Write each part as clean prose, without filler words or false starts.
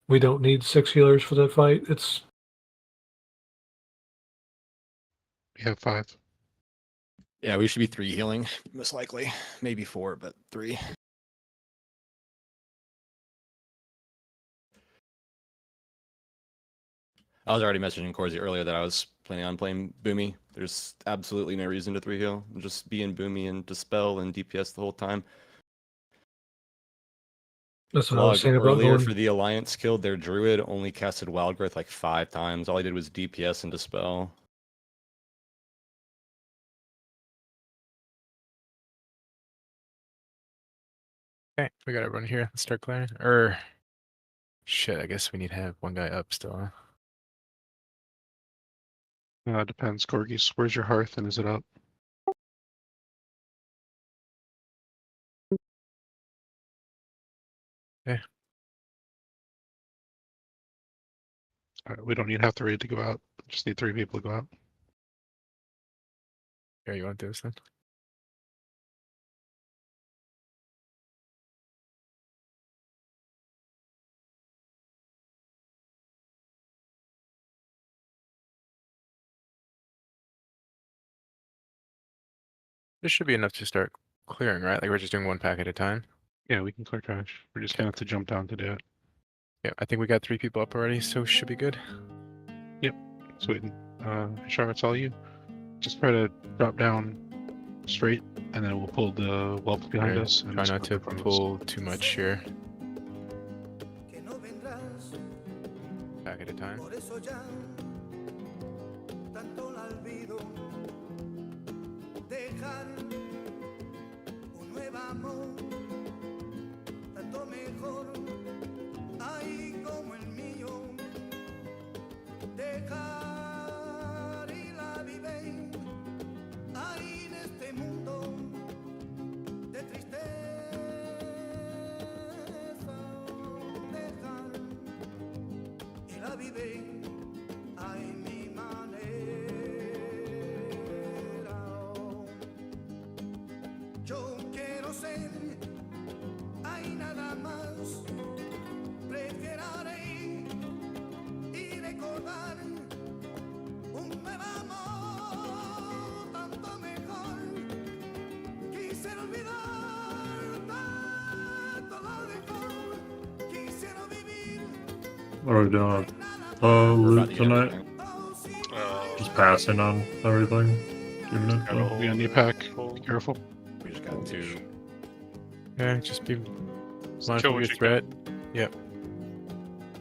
We don't need 6 healers for that fight. It's We have 5. Yeah, we should be 3 healing, most likely. Maybe 4, but 3. I was already messaging Corsi earlier that I was planning on playing Boomy. There's absolutely no reason to 3 heal. Just be in Boomy and Dispel and DPS the whole time. that's what I was Log saying about earlier going. for the Alliance killed their Druid, only casted Wild Growth like 5 times. All he did was DPS and Dispel. Okay, we got everyone here. Let's start clearing. Or shit, I guess we need to have one guy up still. Huh? Depends, Corgis. Where's your hearth and is it up? Okay. Alright, we don't need half the raid to go out. Just need 3 people to go out. Here, you want to do this then? This should be enough to start clearing, right? Like we're just doing 1 pack at a time. Yeah, we can clear trash. We're just gonna have to jump down to do it. Yeah, I think we got 3 people up already, so should be good. Sweet. Char, it's all you. Just try to drop down straight, and then we'll pull the whelps behind Alright, us. And try just not to cover from us. pull too much here. Pack at a time. What are we doing? We're about Loot to get tonight? everything. Just passing on everything. Giving it Got a on the pack. Be careful. We just got 2. Yeah, just be Kill mindful of what your you threat. Yep.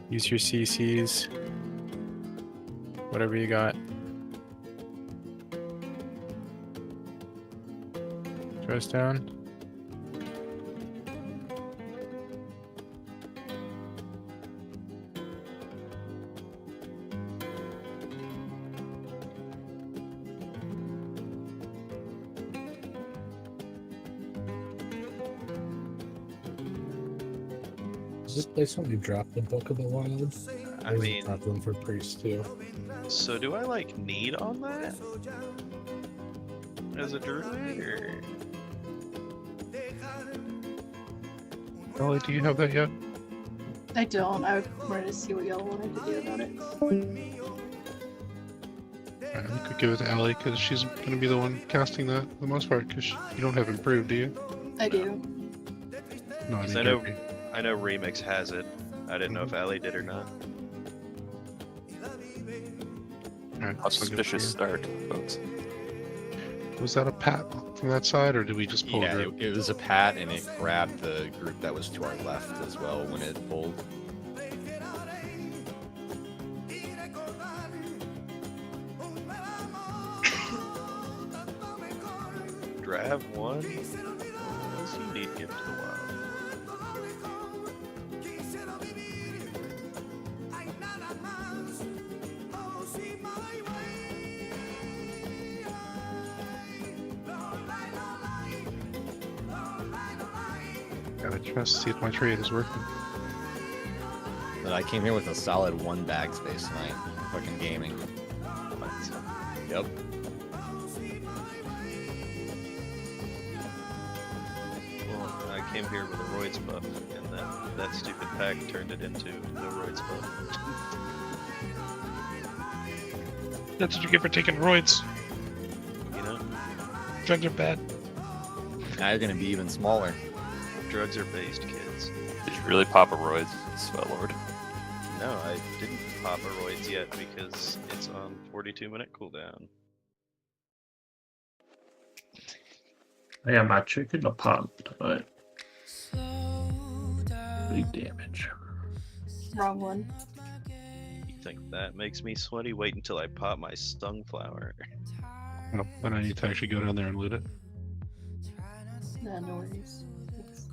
Use your CCs. Whatever you got. Press down. Is this place when you drop the Book of the Wild? I mean, drop them for priests too. so do I like need on that as a druid, or Ellie, do you have that yet? I don't. I wanted to see what y'all wanted to do about it. Alright, we could give it to Ellie because she's gonna be the one casting that for the most part. Because you don't have improved, do you? I do. No, I Because mean, I know Remix has it. I didn't know if Ali did or not. Alright, Auspicious start, folks. Was that a pat from that side, or did we just pull Yeah, it? it was a pat, and it grabbed the group that was to our left as well when it pulled. Do I have one? What does he need Gift to the Wild? Gotta trust, see if my trade is working. But I came here with a solid 1 bag space tonight. Fucking gaming. Yep. Well, I came here with a Roy's buff, and then that stupid pack turned it into no roids club. That's what you get for taking roids. You know, Drugs are bad. Now you're gonna be even smaller. drugs are based, kids. Did you really pop a roids, Sweatlord? No, I didn't pop a roids yet because it's on 42-minute cooldown. I got my chicken to pop tonight. Big damage. Wrong one. You think that makes me sweaty? Wait until I pop my sunflower. Oh, then I need to actually go down there and loot it. No, no worries. Thanks.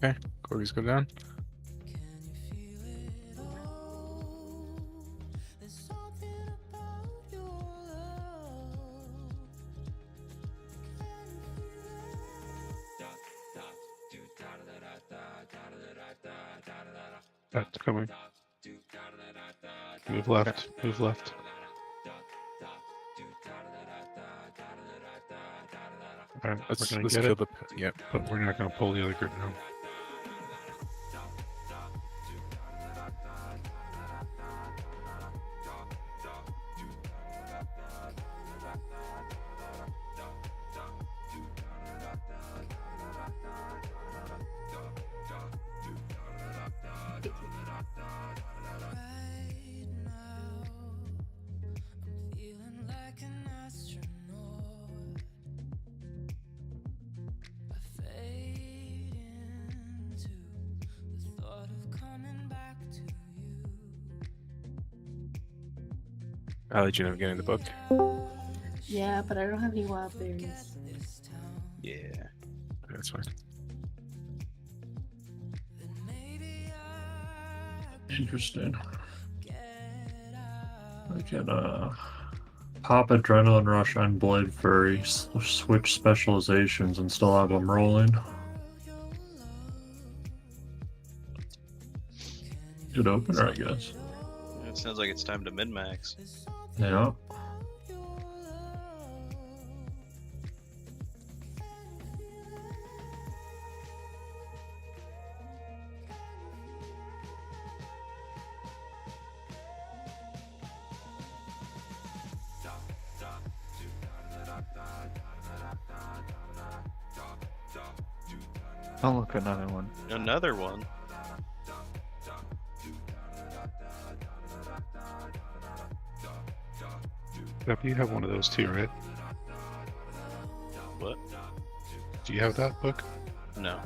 Okay, Corgis go down. That's coming. Move left. Move left. Alright, Let's we're gonna let's get kill it, the yep. but we're not gonna pull the other group now. I'll let you know getting the book. Yeah, but I don't have any wild berries. Yeah. That's fine. Interesting. I can pop Adrenaline Rush on Blade Furry, switch specializations, and still have them rolling. Good opener, I guess. It sounds like it's time to min-max. Yeah. Oh, look, another one. Another one. Yep, you have one of those too, right? What? Do you have that book? No.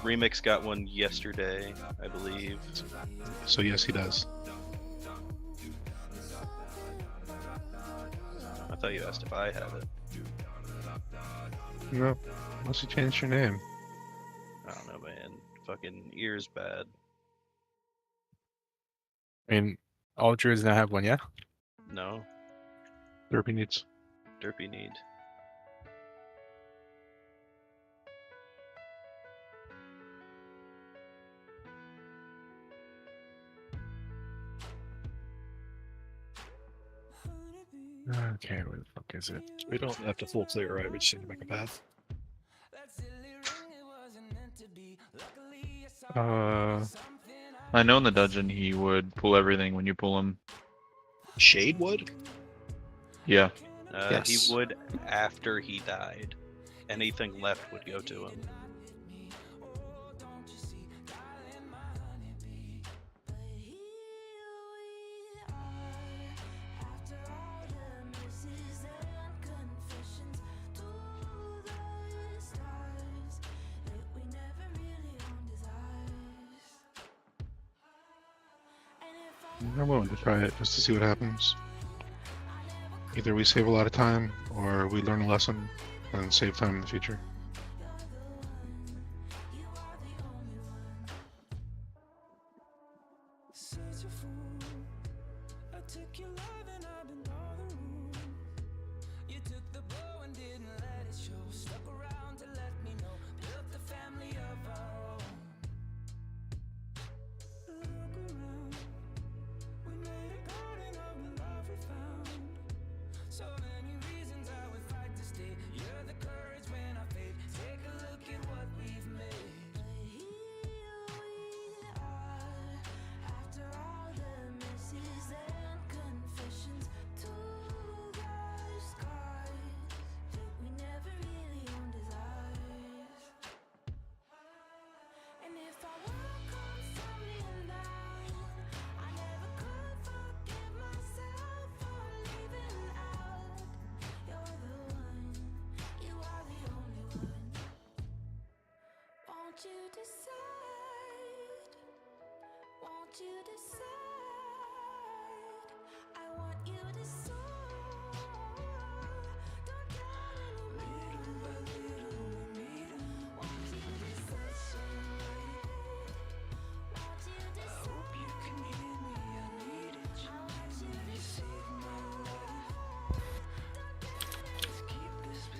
Remix got one yesterday, I believe. So yes, he does. I thought you asked if I have it. No, unless you changed your name. I don't know, man. Fucking ears bad. I mean, all druids now have one, yeah? No, Derpy needs. Derpy need. Okay, where the fuck is it? We don't have to full clear, right? We just need to make a path. I know in the dungeon he would pull everything when you pull him. Shade would? Yeah. Yes. He would after he died. Anything left would go to him. I'm willing to try it just to see what happens. Either we save a lot of time, or we learn a lesson and save time in the future.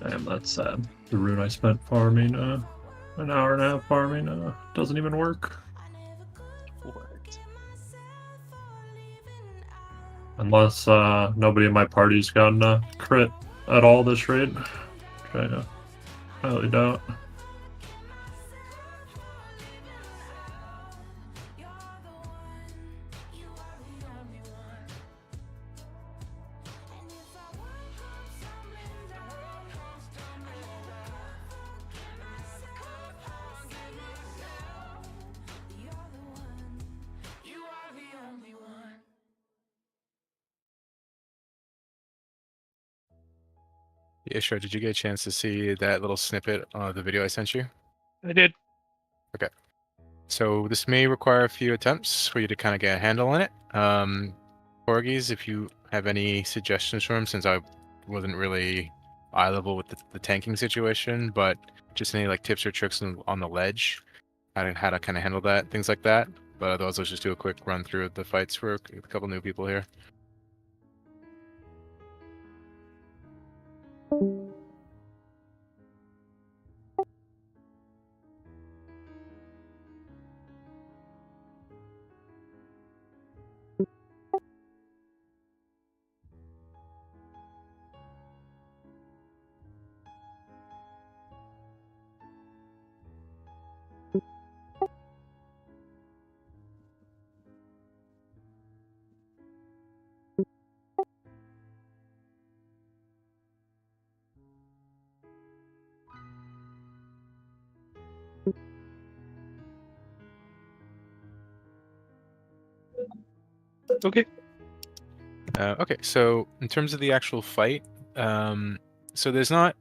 Damn, that's sad. The rune I spent farming, an hour and a half farming, doesn't even work. What? Unless, nobody in my party's gotten a crit at all this raid. Which I highly doubt. Yeah, sure. Did you get a chance to see that little snippet of the video I sent you? I did. So this may require a few attempts for you to kind of get a handle on it. Corgis, if you have any suggestions for him, since I wasn't really eye level with the tanking situation, but just any like tips or tricks on the ledge, how to kind of handle that, things like that. But otherwise, let's just do a quick run through of the fights for a couple new people here. Okay. Okay, so in terms of the actual fight, so there's not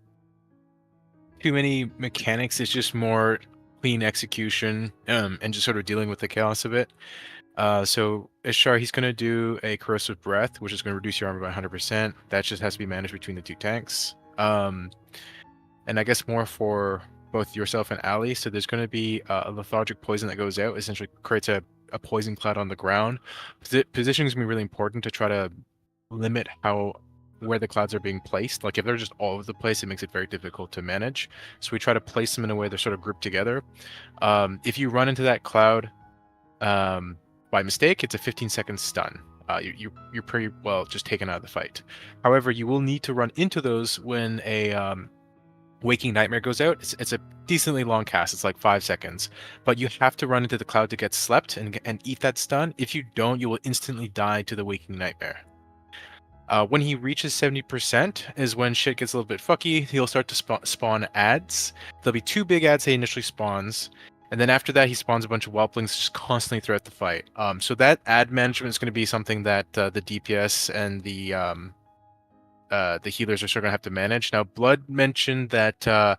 too many mechanics. It's just more clean execution, and just sort of dealing with the chaos of it. So Ishtar, he's going to do a corrosive breath, which is going to reduce your armor by 100%. That just has to be managed between the two tanks. And I guess more for both yourself and Ali. So there's going to be a lethargic poison that goes out, essentially creates a poison cloud on the ground. Positioning is going to be really important to try to limit where the clouds are being placed. Like if they're just all over the place, it makes it very difficult to manage. So we try to place them in a way they're sort of grouped together. If you run into that cloud by mistake, it's a 15-second stun. You're pretty well just taken out of the fight. However, you will need to run into those when a Waking Nightmare goes out. It's a decently long cast. It's like 5 seconds, but you have to run into the cloud to get slept and eat that stun. If you don't, you will instantly die to the Waking Nightmare. When he reaches 70% is when shit gets a little bit fucky. He'll start to spawn ads. There'll be 2 big ads he initially spawns, and then after that he spawns a bunch of whelplings just constantly throughout the fight. So that ad management is going to be something that the DPS and the healers are sort of going to have to manage. Now, Blood mentioned that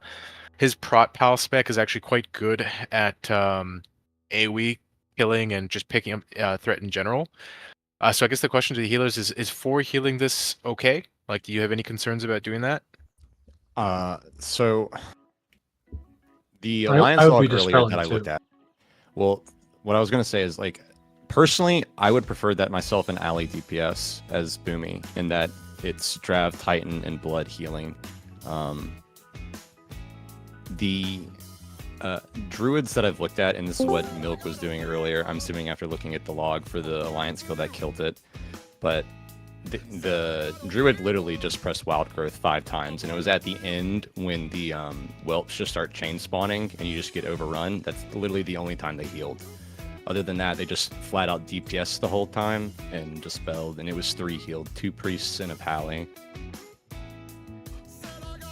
his Prot Pal spec is actually quite good at AoE killing and just picking up threat in general. So I guess the question to the healers is 4 healing this okay? Like, do you have any concerns about doing that? So the I Alliance would log be earlier dispelling that I too. looked at. Well, what I was gonna say is, like, personally, I would prefer that myself and Ali DPS as Boomy, in that it's Drav, Titan, and Blood healing. The druids that I've looked at, and this is what Milk was doing earlier, I'm assuming after looking at the log for the Alliance kill that killed it, but the druid literally just pressed Wild Growth 5 times, and it was at the end when the whelps just start chain spawning and you just get overrun. That's literally the only time they healed. Other than that, they just flat out DPS the whole time and dispelled, and it was 3 healed, 2 priests and a pally.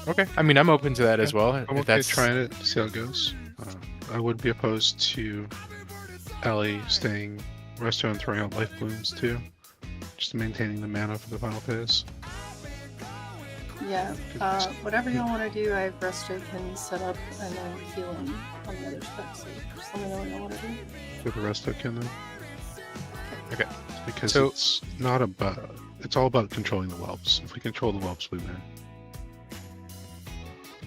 Okay, I mean, I'm open to that as well. I'm If okay that's trying it, see how it goes. I would be opposed to Ellie staying resto and throwing out life blooms too. Just maintaining the mana for the final phase. Yeah, whatever y'all want to do, I have resto can set up and then healing on the other spec, so just let me know what y'all want to do. For the resto can then. Okay. Because So- it's not about. It's all about controlling the whelps. If we control the whelps, we win.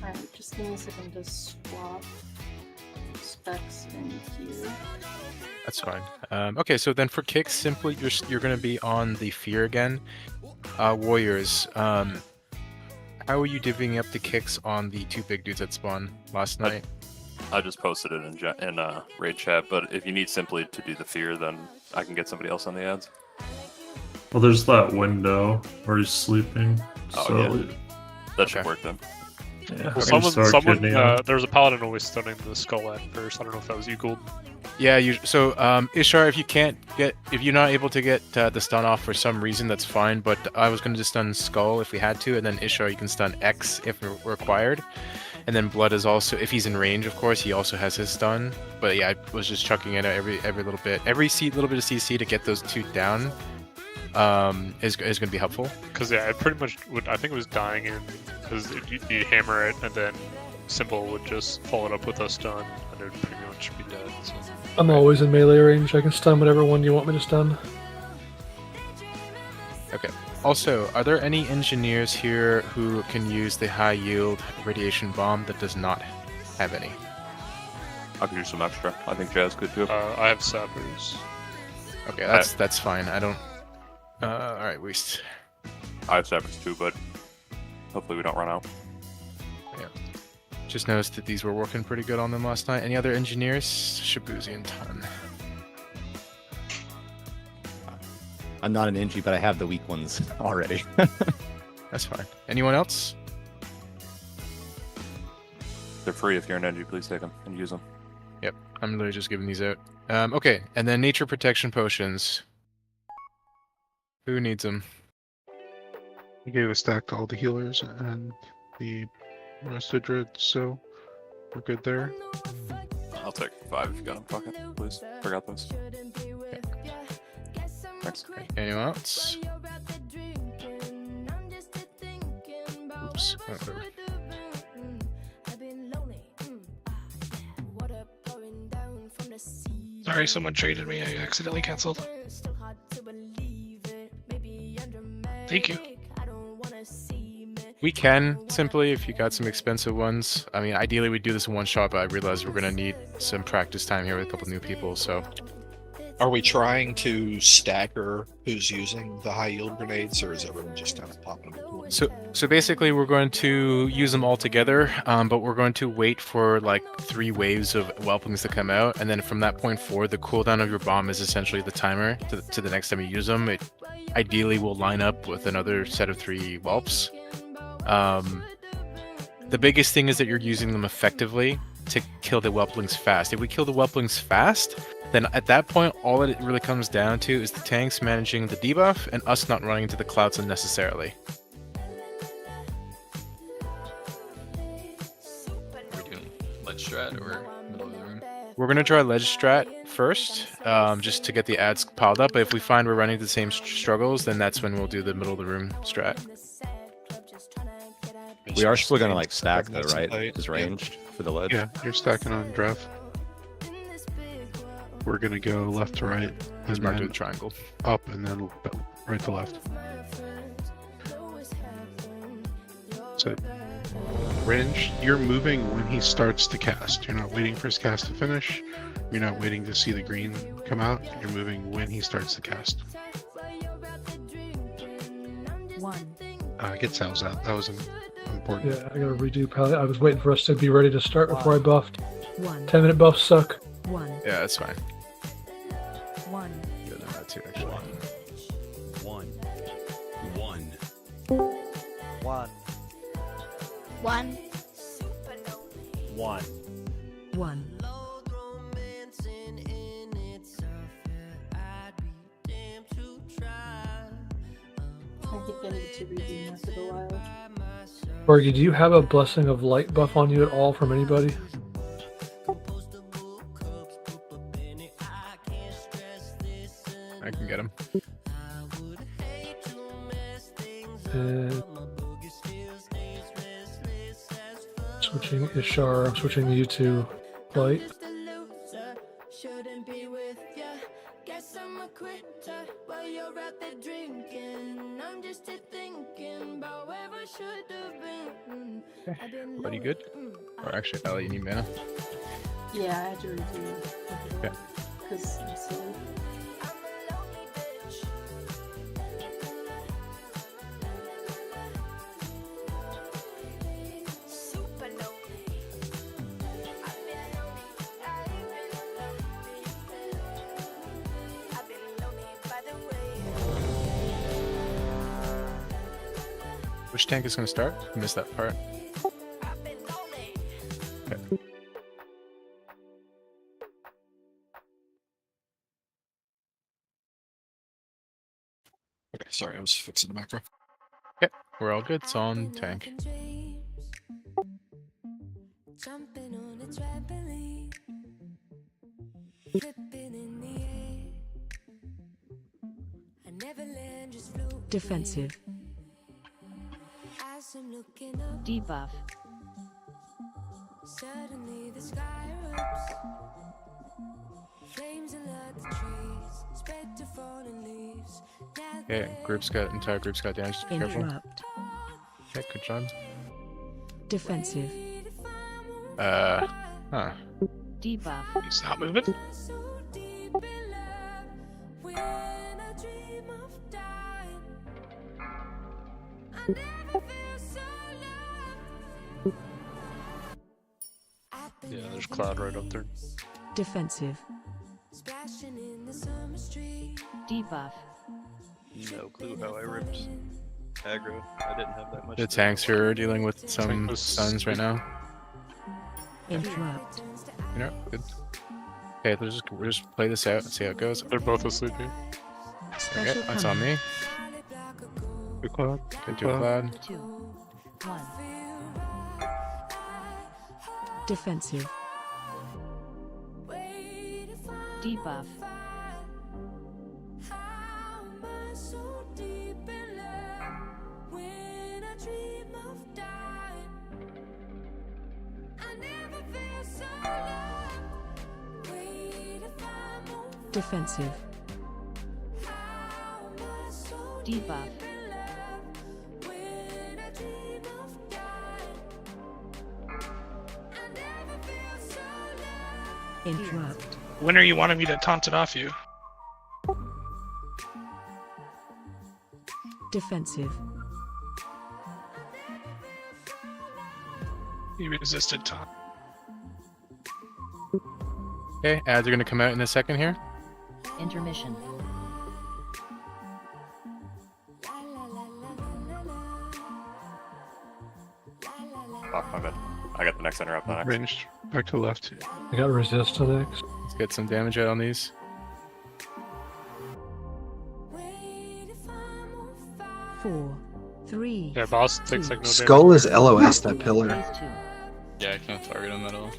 Alright, just give me a second to swap specs in here. That's fine. Okay, so then for kicks, simply you're going to be on the fear again. Warriors, how are you divvying up the kicks on the 2 big dudes that spawned last night? I just posted it in raid chat, but if you need simply to do the fear, then I can get somebody else on the ads. Well, there's that window where he's sleeping. Oh, so yeah. That should Okay. work then. yeah, Well, we start kidney him. there was a paladin always stunning the skull at first. I don't know if that was you, Gould. Yeah, so Ishar, if you're not able to get the stun off for some reason, that's fine. But I was going to just stun Skull if we had to, and then Ishar, you can stun X if required. And then Blood is also, if he's in range, of course, he also has his stun. But yeah, I was just chucking it every little bit, little bit of CC to get those 2 down. Is going to be helpful. Because yeah, it pretty much would. I think it was dying in because you hammer it and then Simple would just follow it up with a stun and it would pretty much be dead. So. I'm always in melee range. I can stun whatever one you want me to stun. Okay. Also, are there any engineers here who can use the high yield radiation bomb that does not have any? I can do some extra. I think Jazz could too. I have sappers. Okay, that's fine. I don't. All right, Weast. I have Sabers too, but hopefully we don't run out. Just noticed that these were working pretty good on them last night. Any other engineers? Shabuzi and Ton. I'm not an Engie, but I have the weak ones already. That's fine. Anyone else? They're free if you're an NG. Please take them and use them. Yep, I'm literally just giving these out. Okay, and then nature protection potions. Who needs them? I gave a stack to all the healers and the rest of Druid, so we're good there. I'll take 5 if you got them. Fuck it, please. Forgot those. Thanks. Anyone else? Oops. Sorry, someone traded me. I accidentally canceled. Thank you. We can simply, if you got some expensive ones. I mean, ideally we'd do this in one shot, but I realize we're gonna need some practice time here with a couple new people. So, Are we trying to stagger who's using the high yield grenades, or is everyone just kind of popping them? so basically we're going to use them all together, but we're going to wait for like 3 waves of whelplings to come out, and then from that point forward, the cooldown of your bomb is essentially the timer to the next time you use them. It ideally will line up with another set of 3 whelps. The biggest thing is that you're using them effectively to kill the whelplings fast. If we kill the whelplings fast, then at that point, all it really comes down to is the tanks managing the debuff and us not running into the clouds unnecessarily. We're doing ledge strat or middle of the room? We're going to try ledge strat first, just to get the ads piled up. But if we find we're running the same struggles, then that's when we'll do the middle of the room strat. We are still gonna like stack though, right? Right. Is ranged for the ledge. Yeah, you're stacking on Drev. We're gonna go left to right, It's and marked then with a triangle. up, and then right to left. So, range, you're moving when he starts to cast. You're not waiting for his cast to finish. You're not waiting to see the green come out. You're moving when he starts to cast. Get Sal's out. That was important. Yeah, I gotta redo Pally. I was waiting for us to be ready to start before I buffed. 10-minute buffs suck. Yeah, that's fine. Good on that too, actually. One. I think I need to redo that for the wild. Borgie, do you have a Blessing of Light buff on you at all from anybody? I can get him. Switching Ishar, I'm switching you to Light. Everybody good? Or actually, Ellie, you need mana? Yeah, I had to redo. Okay. Because I'm silly. Which tank is going to start? I missed that part. Okay. Okay, sorry, I was fixing the macro. Okay, we're all good. It's on tank. Defensive. Debuff. Suddenly the sky erupts. Flames alert the trees, spread to fallen leaves. Okay, entire group's got damage. Be careful. Interrupt. Okay, good job. Defensive. Huh. Debuff. He's not moving. Yeah, there's Cloud right up there. Defensive. Debuff. No clue how I ripped aggro. I didn't have that much. The tanks are dealing with some stuns right now. Interrupt. You know, good. Okay, we'll just play this out and see how it goes. They're both asleep here. Okay, that's on me. Good Cloud. Good to Cloud. 2, 1. Defensive. Debuff. Defensive. Debuff. Interrupt. When are you wanting me to taunt it off you? Defensive. You resisted taunt. Okay, ads are gonna come out in a second here. Intermission. Fuck, my bad. I got the next interrupt on next. Ranged. Back to the left. I got resist to next. Let's get some damage out on these. 4, 3. Yeah, boss takes like no damage. Skull is LOS, that pillar. Yeah, I can't target him at all.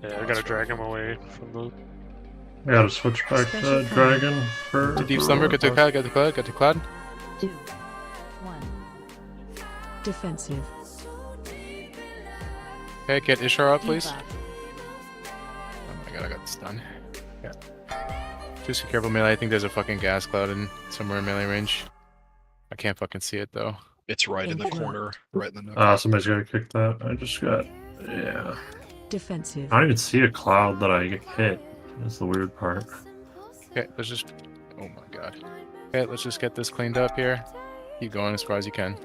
Yeah, I gotta drag him away from the. I gotta switch back to dragon for. To deep slumber, get to Cloud, get to Cloud, get to Cloud. 2, 1. Defensive. Okay, get Ishar out, please. Debuff. Oh my god, I got stunned. Yeah. Just be careful, melee. I think there's a fucking gas cloud in somewhere in melee range. I can't fucking see it though. It's right in the corner, right in the nook. Somebody's gotta kick that. I just got. Yeah. Defensive. I don't even see a cloud that I hit. That's the weird part. Okay, let's just. Oh my god. Okay, let's just get this cleaned up here. Keep going as far as you can.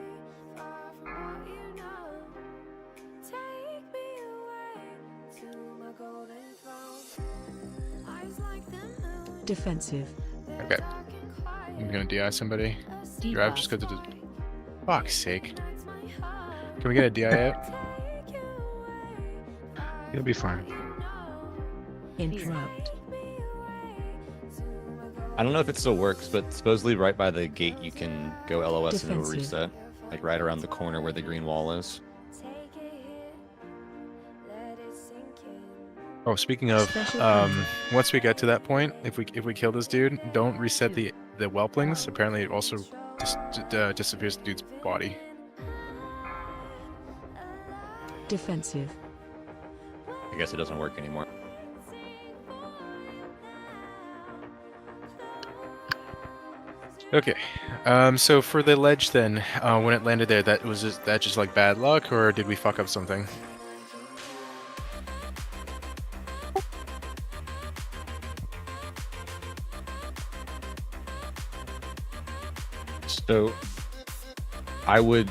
Defensive. Okay. I'm gonna DI somebody. Drive, just go to the. Fuck's sake. Can we get a DI out? You'll be fine. Interrupt. I don't know if it still works, but supposedly right by the gate you can go LOS and it'll Defensive. reset. Like right around the corner where the green wall is. Oh, speaking of, once we get to that point, if we kill this dude, don't reset the whelplings. Apparently, it also disappears the dude's body. Defensive. I guess it doesn't work anymore. Okay, so for the ledge then, when it landed there, that just like bad luck, or did we fuck up something? So, I would,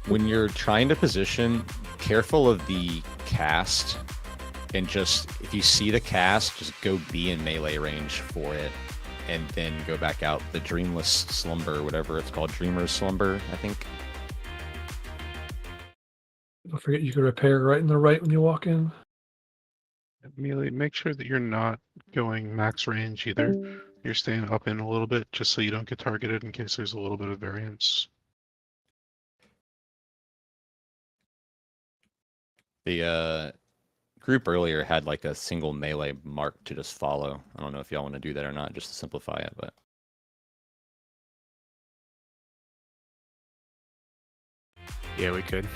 when you're trying to position, careful of the cast, and just, if you see the cast, just go be in melee range for it. and then go back out. The Dreamless Slumber, whatever it's called, Dreamer's Slumber, I think. Don't forget you can repair right and the right when you walk in. Amelia, make sure that you're not going max range either. You're staying up in a little bit just so you don't get targeted in case there's a little bit of variance. The group earlier had like a single melee mark to just follow. I don't know if y'all want to do that or not, just to simplify it, but. Yeah, we could.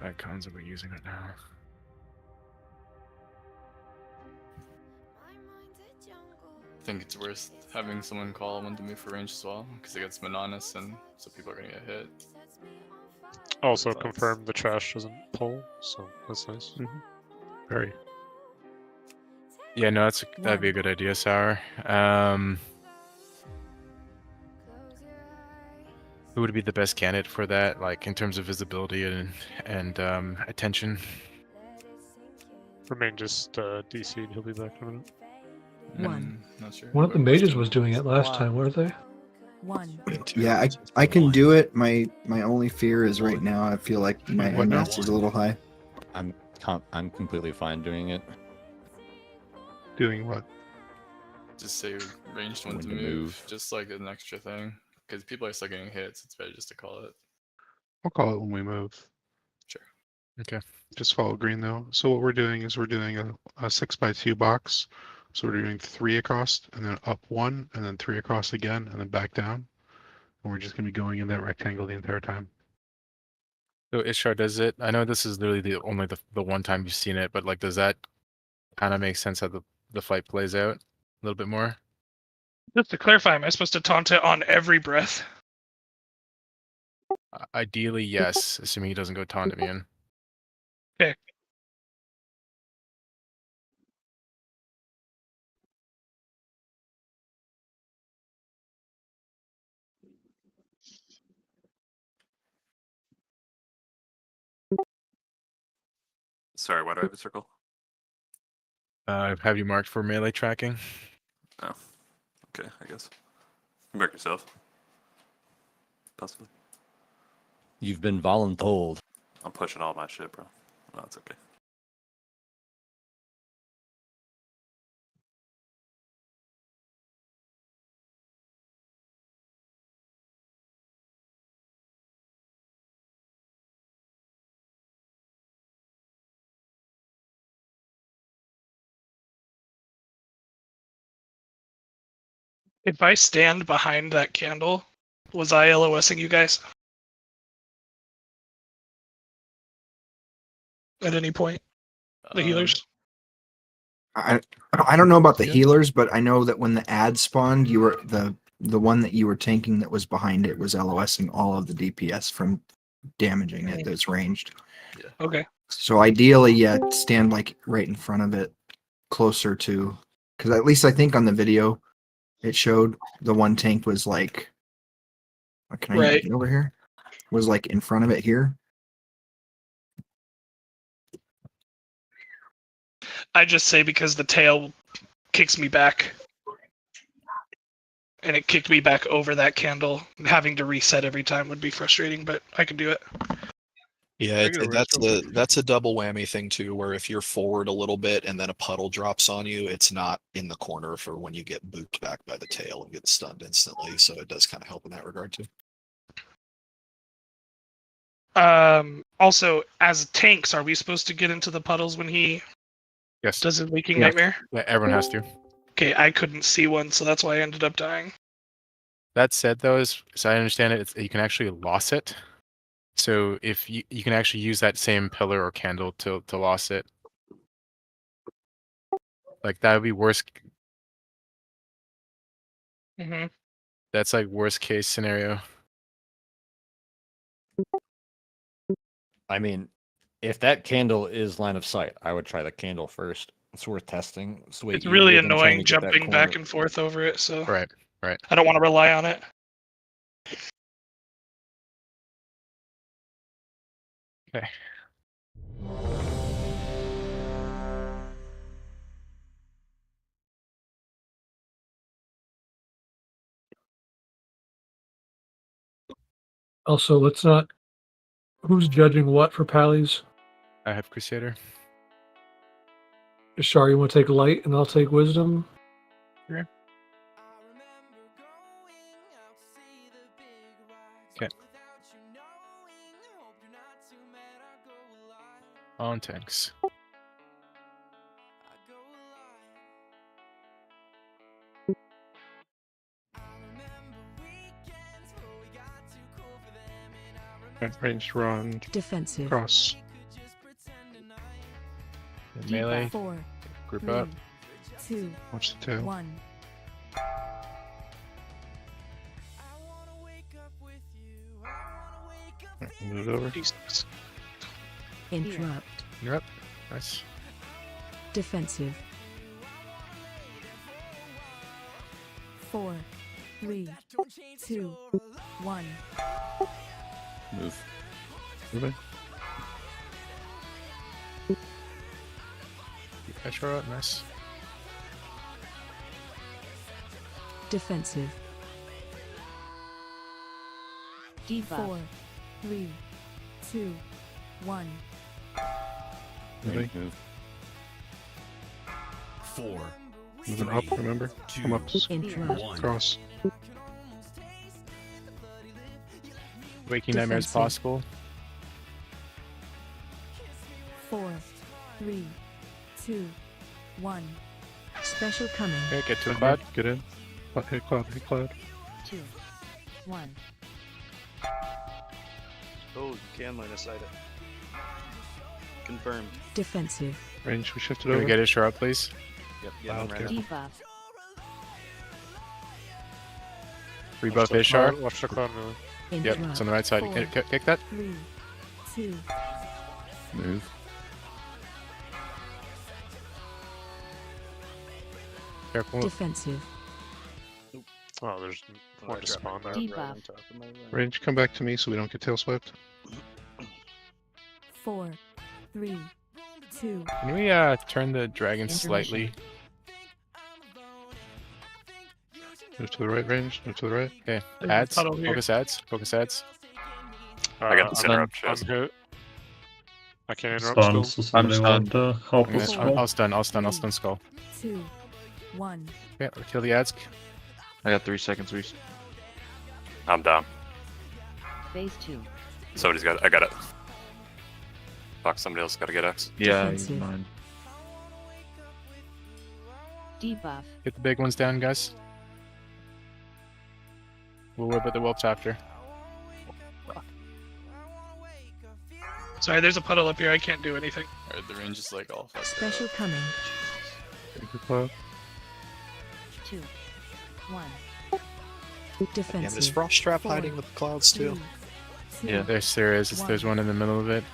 What cons are we using right now? I think it's worth having someone call one to move for range as well, because it gets monotonous and so people are gonna get hit. Also confirm the trash doesn't pull, so that's nice. Very. Yeah, no, that'd be a good idea, Sour. Who would be the best candidate for that, like in terms of visibility and attention? Remain just DC'd, he'll be back in a minute. Not sure. One of the mages was doing it last time, weren't they? Yeah, I can do it. My only fear is right now I feel like my MS is a little high. I'm completely fine doing it. Doing what? Just say ranged one to move, just like an extra thing. Because people are still getting hits, it's better just to call it. We'll call it when we move. Sure. Okay. Just follow green though. So what we're doing is we're doing a 6x2 box. So we're doing 3 across and then up 1 and then 3 across again and then back down. And we're just going to be going in that rectangle the entire time. So Ishtar, does it? I know this is literally only the one time you've seen it, but like, does that kind of make sense how the fight plays out a little bit more? Just to clarify, am I supposed to taunt it on every breath? Ideally, yes, assuming he doesn't go taunt me in. Okay. Sorry, why do I have a circle? Have you marked for melee tracking? Oh. Okay, I guess. Mark yourself. Possibly. You've been voluntold. I'm pushing all my shit, bro. No, it's okay. If I stand behind that candle, was I LOSing you guys? At any point? The healers? I don't know about the healers, but I know that when the ad spawned, you were the one that you were tanking that was behind it was LOSing all of the DPS from damaging it that's ranged. Okay. So ideally, yeah, stand like right in front of it, closer to, because at least I think on the video, it showed the one tank was like, can I get over here? Was like in front of it here. I just say because the tail kicks me back. And it kicked me back over that candle. Having to reset every time would be frustrating, but I can do it. Yeah, that's a double whammy thing too, where if you're forward a little bit and then a puddle drops on you, it's not in the corner for when you get booped back by the tail and get stunned instantly. So it does kind of help in that regard too. Also, as tanks, are we supposed to get into the puddles when he does his Waking Nightmare? Yeah, everyone has to. Okay, I couldn't see one, so that's why I ended up dying. That said, though, as I understand it, you can actually loss it. So if you can actually use that same pillar or candle to loss it. Like that would be worst. That's like worst case scenario. I mean, if that candle is line of sight, I would try the candle first. It's worth testing. It's really annoying jumping back and forth over it, so right. I don't want to rely on it. Okay. Also, let's not. Who's judging what for Pally's? I have Crusader. Sorry, you want to take light and I'll take wisdom? Okay. Okay. On tanks. Ranged run. Defensive. Cross. Melee. 4, Group 3, up. 2, Watch the tail. 1. Move it over. Interrupt. You're up. Nice. Defensive. 4, 3, 2, 1. Move. Moving. Pressure up. Nice. Defensive. Debuff. 4, 3, 2, 1. Moving. Move. 4. Moving up, remember? Come up. Interrupt. Cross. Waking nightmares Defensive. possible. 4, 3, 2, 1. Special coming. Okay, get to a cloud. Get in. Hit cloud, hit cloud. 2, 1. Oh, you can line of sight it. Confirmed. Defensive. Range, we shifted Can over. we get Ishar up, please? Yep, yeah, I'm Wild ready. Debuff. Rebuff Ishar. Watch the cloud melee. Yep, Interrupt. it's on the right side. 4, Kick that. 3, 2. Move. Careful. Defensive. Oh, there's one to spawn there. Debuff. Range, come back to me so we don't get tail swiped. 4, 3, 2. Can we turn the dragon slightly? Move to the right, range. Move to the right. Okay. There's a Ads. puddle here. Focus ads. Focus ads. I got this I'm interrupt I'm chest. hit. I can't interrupt Stunned, still. so somebody want to help Okay, us? I'll stun. I'll stun skull. 2, 1. Yeah, kill the ads. I got 3 seconds, Reese. I'm down. Phase 2. Somebody's got it. I got it. Fuck, somebody else got to get X. Yeah, Defensive. mine. Debuff. Get the big ones down, guys. We'll whip at the whelps after. Sorry, there's a puddle up here. I can't do anything. Alright, the range is like all fucked Special up. coming. Hit cloud. 2, 1. And Defensive. is Frost Trap 4, hiding with the clouds too? 3, 2. Yeah. There is. There's one in the middle of it.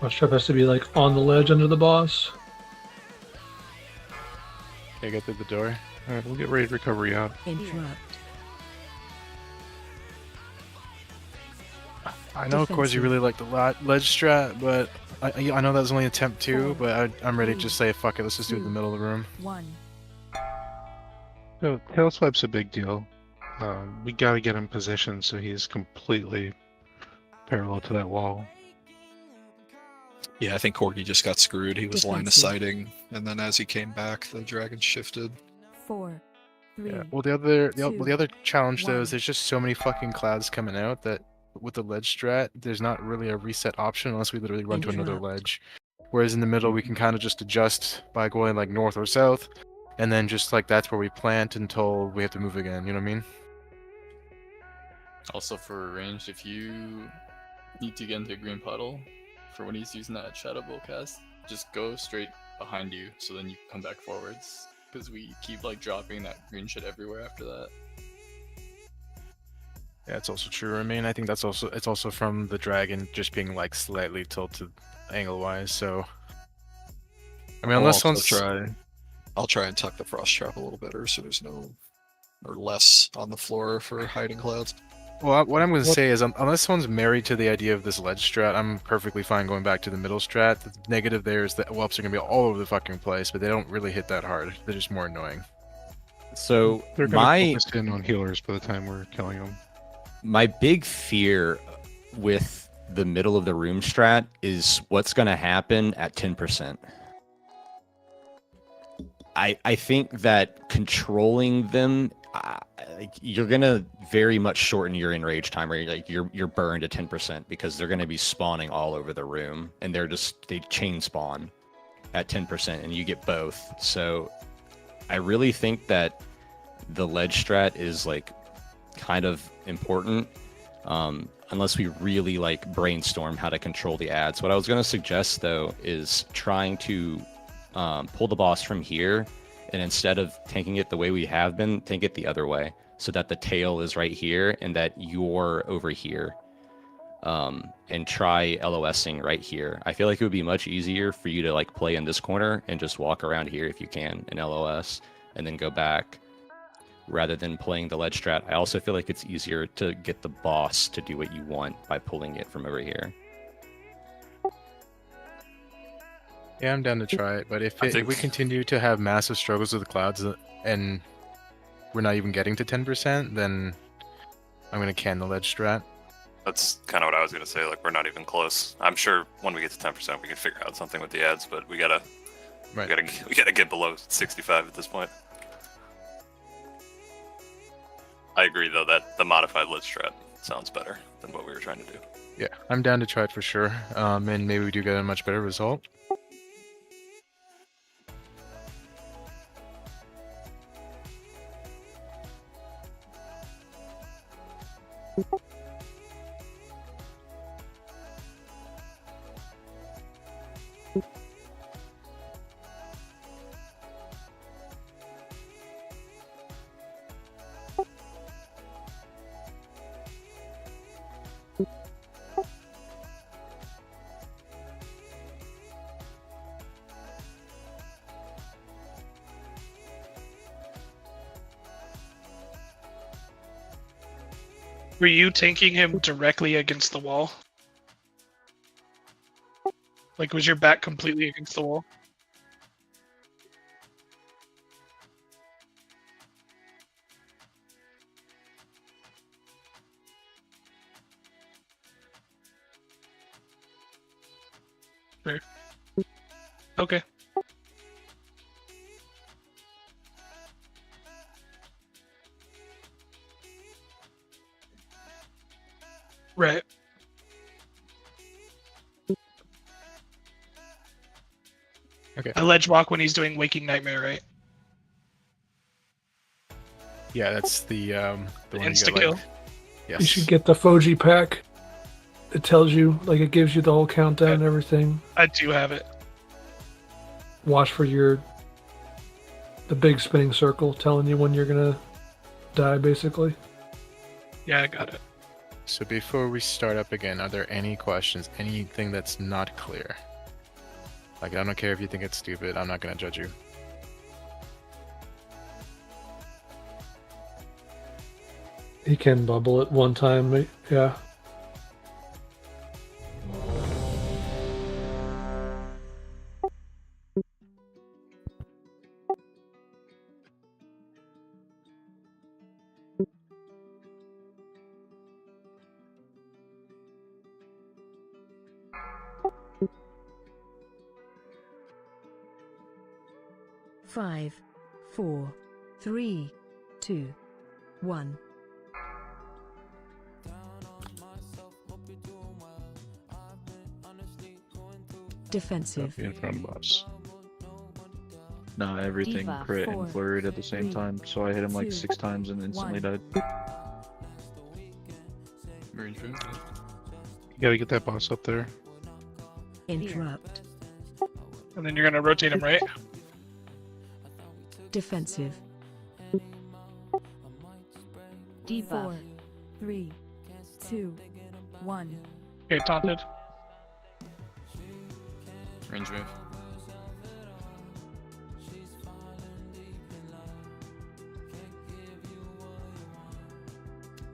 Frost Trap has to be like on the ledge under the boss. Okay, get through the door. Alright, we'll get raid recovery out. Interrupt. I know, of course, you Defensive. really like the ledge strat, but I know that was only attempt 2, but I'm ready to just say, fuck it, let's just do it in the middle of the room. 1. So, tail swipe's a big deal. We gotta get him positioned so he's completely parallel to that wall. Yeah, I think Corgi just got screwed. He was line of Defensive. sighting, and then as he came back, the dragon shifted. 4, 3. Yeah. Well, the other challenge though is 1. there's just so many fucking clouds coming out that with the ledge strat, there's not really a reset option unless we literally run to another Interrupt. ledge. Whereas in the middle, we can kind of just adjust by going like north or south, and then just like that's where we plant until we have to move again. You know what I mean? Also for range, if you need to get into a green puddle, for when he's using that Shadow Bolt cast, just go straight behind you, so then you come back forwards. Because we keep like dropping that green shit everywhere after that. Yeah, it's also true. I mean, I think it's also from the dragon just being like slightly tilted angle-wise. So, I mean, unless I'll try and tuck the Frost Trap a little better so there's no or less on the floor for hiding clouds. Well, what I'm going to say is, unless someone's married to the idea of this ledge strat, I'm perfectly fine going back to the middle strat. The negative there is that whelps are going to be all over the fucking place, but they don't really hit that hard. They're just more annoying. So They're gonna focus in on healers by the time we're killing them. my big fear with the middle of the room strat is what's going to happen at 10%. I think that controlling them, you're gonna very much shorten your enrage time, where you're burned at 10% because they're gonna be spawning all over the room, and they chain spawn at 10%, and you get both. So I really think that the ledge strat is like kind of important, unless we really like brainstorm how to control the ads. What I was gonna suggest though is trying to pull the boss from here, and instead of tanking it the way we have been, tank it the other way, so that the tail is right here and that you're over here, and try LOSing right here. I feel like it would be much easier for you to like play in this corner and just walk around here if you can and LOS and then go back, rather than playing the ledge strat. I also feel like it's easier to get the boss to do what you want by pulling it from over here. Yeah, I'm down to try it, but if we continue to have massive struggles with the clouds and we're not even getting to 10%, then I'm going to can the ledge strat. That's kind of what I was going to say. Like, we're not even close. I'm sure when we get to 10%, we can figure out something with the ads, but we gotta get below 65 at this point. I agree, though, that the modified ledge strat sounds better than what we were trying to do. Yeah, I'm down to try it for sure, and maybe we do get a much better result. Were you tanking him directly against the wall? Like, was your back completely against the wall? Sure. Okay. Right. Okay. A ledge walk when he's doing Waking Nightmare, right? Yeah, that's the one Insta you get, kill. like, yes. You should get the Foji pack. It tells you, like, it gives you the whole countdown and everything. I do have it. Watch for the big spinning circle telling you when you're gonna die, basically. Yeah, I got it. So before we start up again, are there any questions? Anything that's not clear? Like, I don't care if you think it's stupid. I'm not gonna judge you. He can bubble it one time, yeah. Five, 4, 3, 2, 1. Defensive. Be in front of us. Nah, everything Diva, crit 4, and flurried at the same 3, time, so I hit him like 2, 6 times and instantly 1. died. Range move. You gotta get that boss up there. Interrupt. And then you're gonna rotate him, right? Defensive. 4, 3, 2, 1. Okay, taunted. Range move.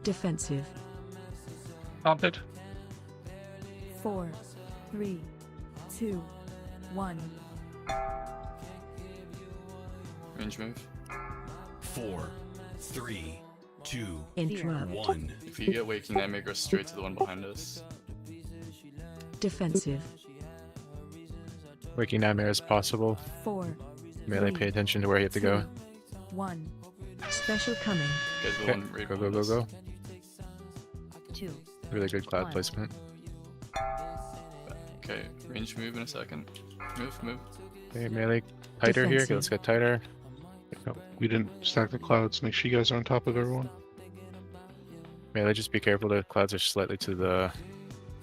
Defensive. Haunted. 4, 3, 2, 1. Range move. 4, 3, 2, Interrupt. 1. If you get Waking Nightmare, go straight to the one behind us. Defensive. Waking Nightmare is possible. 4, Melee, 3, pay attention to where you have to go. 1. Special coming. Guys, the Okay, one right go, behind go, us. go. 2. Really good cloud 1. placement. Okay, range move in a second. Move. Okay, melee tighter here. Okay, Defensive. let's get tighter. No, we didn't stack the clouds. Make sure you guys are on top of everyone. Melee, just be careful. The clouds are slightly to the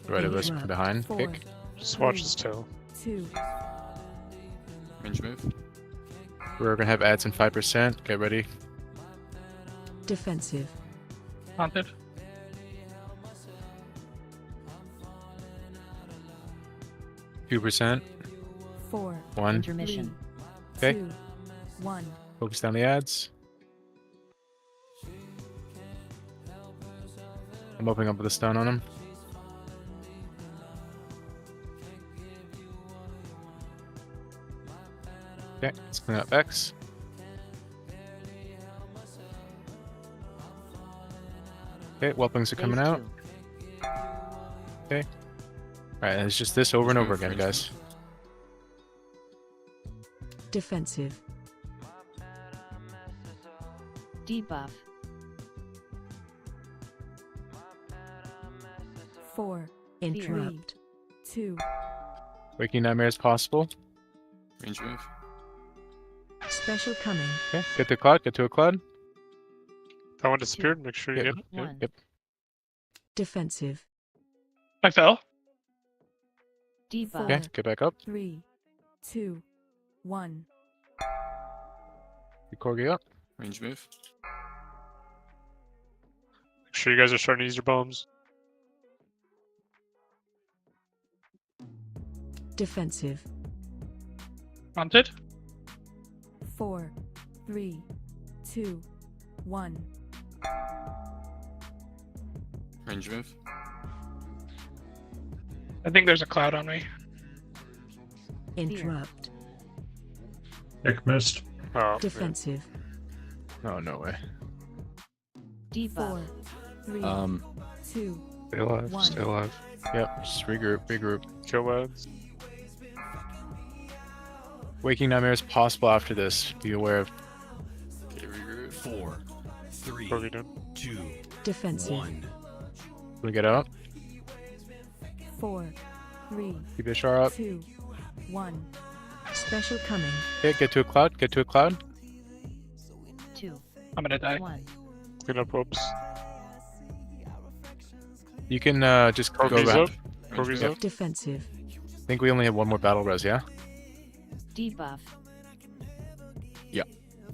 right of us Interrupt. behind. 4, Kick. Just watch his tail. 2. Range move. We're gonna have ads in 5%. Get ready. Defensive. Haunted. Two percent. 4. 1. Intermission. Okay. 2, 1. Focus down the ads. I'm opening up with a stun on him. Okay, let's clean up X. Okay, whelpings are coming out. Okay. Alright, it's just this over and over again, guys. Defensive. Debuff. 4. Interrupt. 2. Waking Nightmare is possible. Range move. Special coming. Okay, get to a cloud, get to a cloud. That one disappeared. Make sure you Yep. get it. One. Yep. Defensive. I fell. Debuff. Okay, get back up. 3, 2, 1. You Corgi up. Range move. Make sure you guys are starting to use your bombs. Defensive. Haunted. 4, 3, 2, 1. Range move. I think there's a cloud on me. Interrupt. Nick missed. Oh, Defensive. Oh, no way. Debuff. 4, 3, 2, Stay alive. 1. Stay alive. Yep, just regroup. kill ads. Waking Nightmare is possible after this. Be aware of. Okay, regroup. 4, 3, What are we doing? 2, Defensive. 1. We get out. 4, 3, Keep your Shar up. 2, 1. Special coming. Okay, get to a cloud, get to a cloud. 2, I'm gonna die. 1. Clean up ropes. You can just go Corgi's around. up. Corgi's up. Defensive. I think we only have one more battle res, yeah? Debuff. Yeah.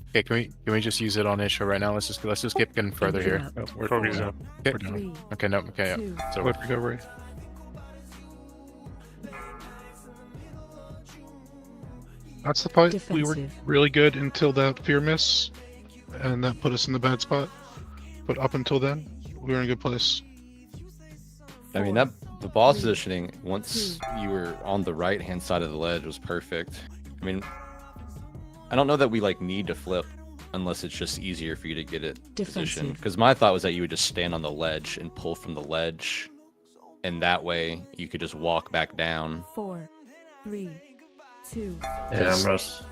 Okay, can we just use it on Isha right now? Let's just keep getting further here. Interrupt. Oh, we're Corgi's done. up. Okay. We're done. 3, Okay, no, okay, yeah. 2, So What recovery? That's the point. We were Defensive. really good until that fear miss, and that put us in the bad spot. But up until then, we were in a good place. I mean, that the boss positioning, once you were on the right-hand side of the ledge, was perfect. I mean, I don't know that we like need to flip unless it's just easier for you to get it positioned. Defensive. Because my thought was that you would just stand on the ledge and pull from the ledge, and that way you could just walk back down. 4, 3, 2. Yeah, I missed.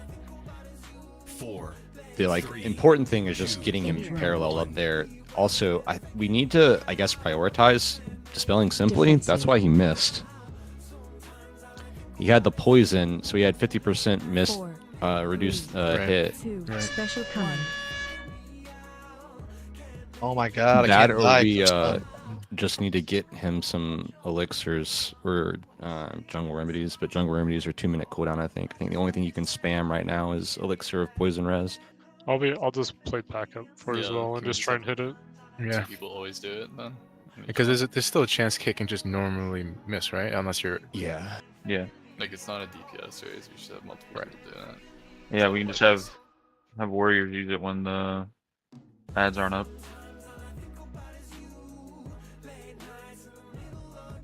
4. The like 3, important thing is just getting him Interrupt. parallel up there. Also, we need to, I guess, prioritize Dispelling Simply. That's Defensive. why he missed. He had the poison, so he had 50% miss, 4, reduced Right. hit. 2. Right. Special coming. Oh my god, I That can't or die. we just need to get him some elixirs or jungle remedies, but jungle remedies are 2-minute cooldown. I think the only thing you can spam right now is elixir of poison res. I'll just play backup for it as Yeah, well and can we just just try and hit it. Yeah. Some people always do it then. I mean, Because there's still a chance Kick can just normally miss, right? Unless you're Yeah. Yeah. like it's not a DPS race. We should have multiple Right. people doing it. Yeah, we can just have warriors use it when the ads aren't up.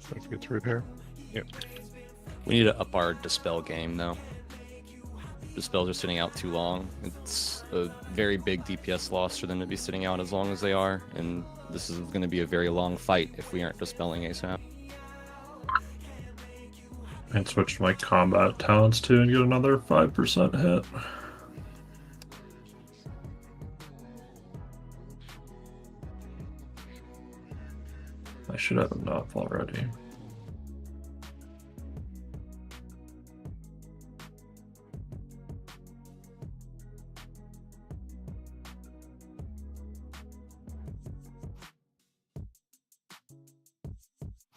Don't forget to repair. Yep. We need to up our dispel game though. Dispels are sitting out too long. It's a very big DPS loss for them to be sitting out as long as they are, and this is going to be a very long fight if we aren't dispelling ASAP. And switch my combat talents too and get another 5% hit. I should have enough already.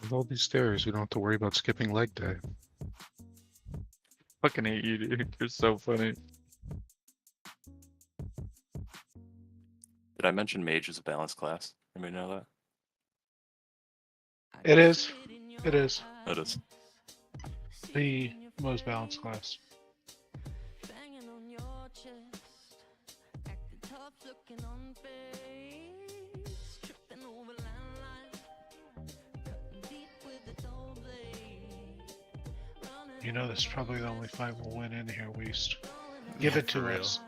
With all these stairs, we don't have to worry about skipping leg day. Fucking hate you, dude. You're so funny. Did I mention mage is a balanced class? Anybody know that? It is. It is. It is. The most balanced class. You know, this is probably the only fight we'll win in here, Weast. Give it to us.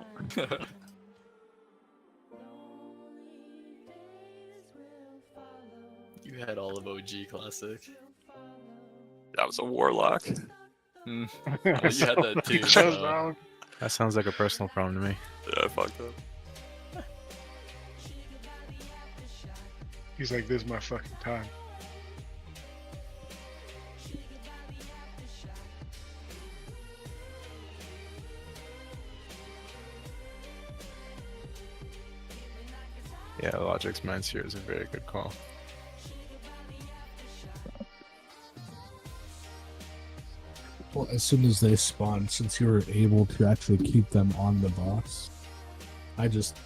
You had all of OG Classic. That was a warlock. Well, you had that too. Chose So. wrong. That sounds like a personal problem to me. Yeah, I fucked up. He's like, this is my fucking time. Yeah, Logic's Mines here is a very good call. Well, as soon as they spawn, since you were able to actually keep them on the boss, I just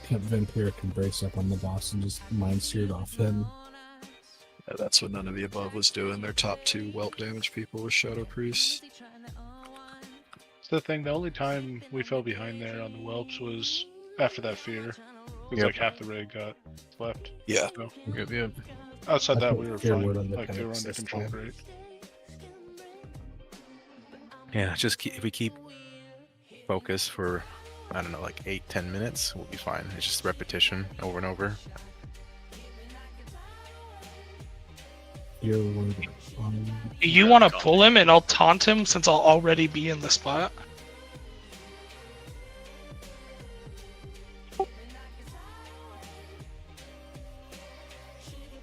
kept Vampiric and Brace up on the boss and just mind seared off him. Yeah, that's what none of the above was doing. Their top two whelp damage people was Shadow Priest. It's the thing, the only time we fell behind there on the whelps was after that fear. Because like half the raid got left. Yeah. So, Yep. outside I that, put we were Fear fine. Word on the Like, they were panic under control system. great. Yeah, just if we keep focus for, I don't know, like 8-10 minutes, we'll be fine. It's just repetition over and over. Fear Word. You want to pull him and I'll taunt him since I'll already be in the spot?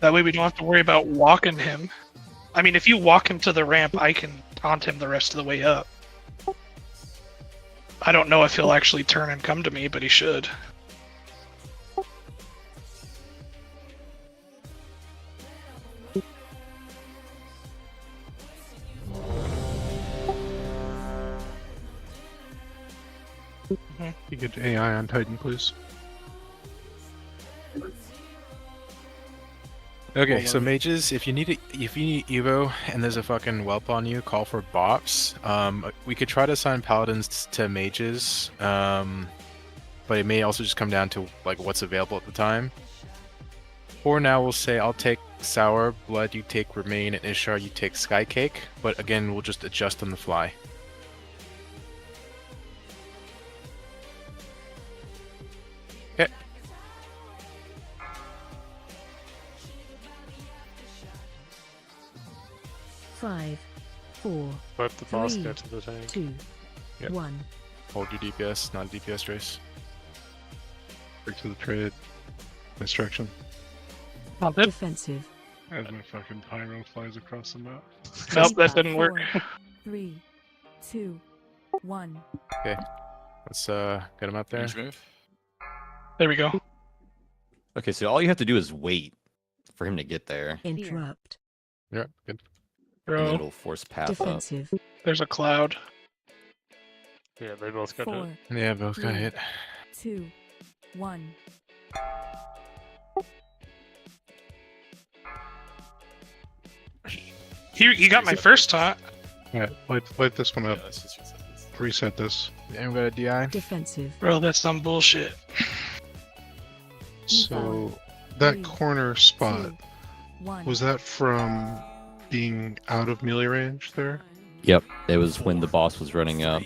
That way we don't have to worry about walking him. I mean, if you walk him to the ramp, I can taunt him the rest of the way up. I don't know if he'll actually turn and come to me, but he should. You get AI on Titan, please. Okay, so mages, if you need Evo and there's a fucking whelp on you, call for bops. We could try to assign paladins to mages, but it may also just come down to like what's available at the time. For now, we'll say I'll take Sour Blood, you take Remain, and Ishar, you take Skycake. But again, we'll just adjust on the fly. Okay. Five, four, Let the boss three, get to the tank. 2, Yep. 1. Hold your DPS, not a DPS trace. Break to the trade. Instruction. Defensive. As my fucking pyro flies across the map. Nope, that didn't work. 3, 2, 1. Okay, let's get him up there. There we go. Okay, so all you have to do is wait for him to get there. Interrupt. Yeah, good. And then Bro, it'll force path Defensive. there's a cloud. Yeah, they both got 4, hit. Yeah, both got 3, hit. 2, 1. You got my first taunt. Yeah, light this one up. Reset this. Anyone got a DI? Defensive. Bro, that's some bullshit. So that corner spot, 1. Was that from being out of melee range there? Yep, it was when the boss was running up.